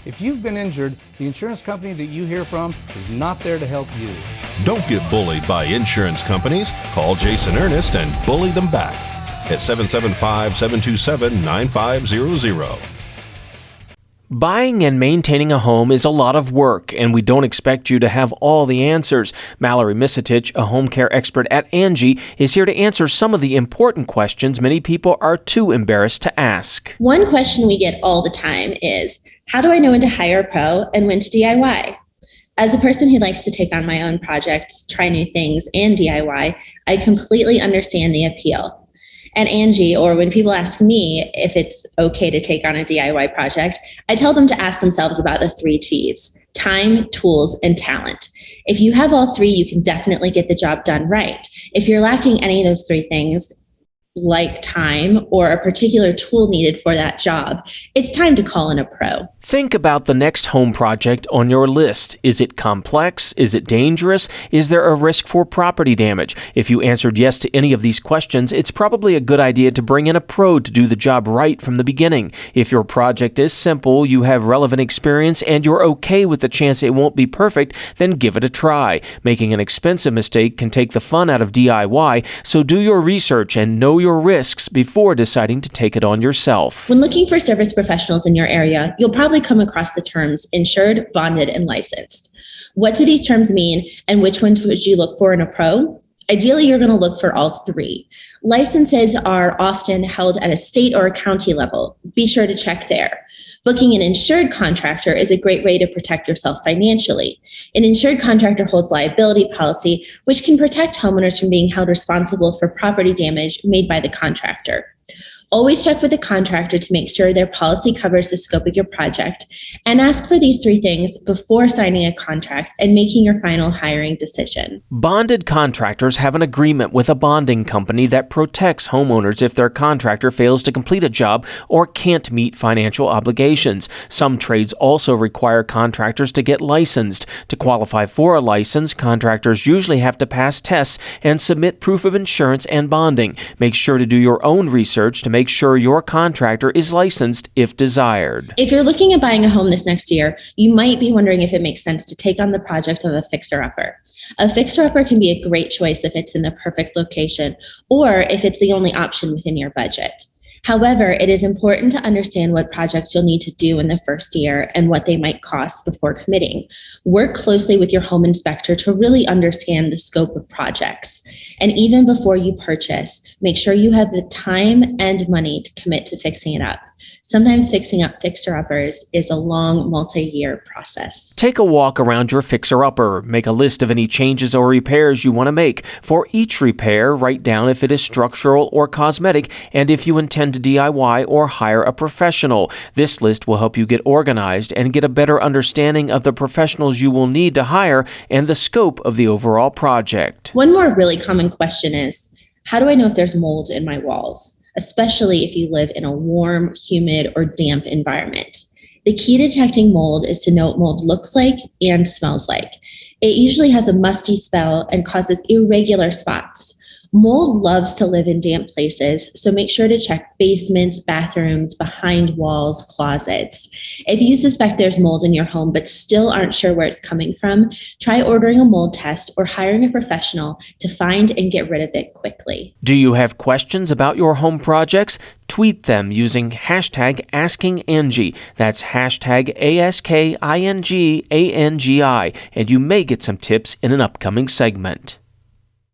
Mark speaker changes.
Speaker 1: If you've been injured, the insurance company that you hear from is not there to help you.
Speaker 2: Don't get bullied by insurance companies. Call Jason Ernest and bully them back at 775-727-9500.
Speaker 3: Buying and maintaining a home is a lot of work, and we don't expect you to have all the answers. Mallory Misitich, a home care expert at Angi, is here to answer some of the important questions many people are too embarrassed to ask.
Speaker 4: One question we get all the time is, how do I know when to hire a pro and when to DIY? As a person who likes to take on my own projects, try new things, and DIY, I completely understand the appeal. At Angi, or when people ask me if it's okay to take on a DIY project, I tell them to ask themselves about the 3 T's: time, tools, and talent. If you have all 3, you can definitely get the job done right. If you're lacking any of those 3 things, like time or a particular tool needed for that job, it's time to call in a pro.
Speaker 3: Think about the next home project on your list. Is it complex? Is it dangerous? Is there a risk for property damage? If you answered yes to any of these questions, it's probably a good idea to bring in a pro to do the job right from the beginning. If your project is simple, you have relevant experience, and you're okay with the chance it won't be perfect, then give it a try. Making an expensive mistake can take the fun out of DIY, so do your research and know your risks before deciding to take it on yourself.
Speaker 4: When looking for service professionals in your area, you'll probably come across the terms insured, bonded, and licensed. What do these terms mean, and which ones would you look for in a pro? Ideally, you're going to look for all 3. Licenses are often held at a state or a county level. Be sure to check there. Booking an insured contractor is a great way to protect yourself financially. An insured contractor holds liability policy, which can protect homeowners from being held responsible for property damage made by the contractor. Always check with the contractor to make sure their policy covers the scope of your project, and ask for these 3 things before signing a contract and making your final hiring decision.
Speaker 3: Bonded contractors have an agreement with a bonding company that protects homeowners if their contractor fails to complete a job or can't meet financial obligations. Some trades also require contractors to get licensed. To qualify for a license, contractors usually have to pass tests and submit proof of insurance and bonding. Make sure to do your own research to make sure your contractor is licensed if desired.
Speaker 4: If you're looking at buying a home this next year, you might be wondering if it makes sense to take on the project of a fixer-upper. A fixer-upper can be a great choice if it's in the perfect location or if it's the only option within your budget. However, it is important to understand what projects you'll need to do in the first year and what they might cost before committing. Work closely with your home inspector to really understand the scope of projects. And even before you purchase, make sure you have the time and money to commit to fixing it up. Sometimes fixing up fixer-uppers is a long, multi-year process.
Speaker 3: Take a walk around your fixer-upper. Make a list of any changes or repairs you want to make. For each repair, write down if it is structural or cosmetic and if you intend to DIY or hire a professional. This list will help you get organized and get a better understanding of the professionals you will need to hire and the scope of the overall project.
Speaker 4: One more really common question is, how do I know if there's mold in my walls? Especially if you live in a warm, humid, or damp environment. The key to detecting mold is to know what mold looks like and smells like. It usually has a musty smell and causes irregular spots. Mold loves to live in damp places, so make sure to check basements, bathrooms, behind walls, closets. If you suspect there's mold in your home but still aren't sure where it's coming from, try ordering a mold test or hiring a professional to find and get rid of it quickly.
Speaker 3: Do you have questions about your home projects? Tweet them using hashtag Asking Angi. That's hashtag ASKINGANGI, and you may get some tips in an upcoming segment.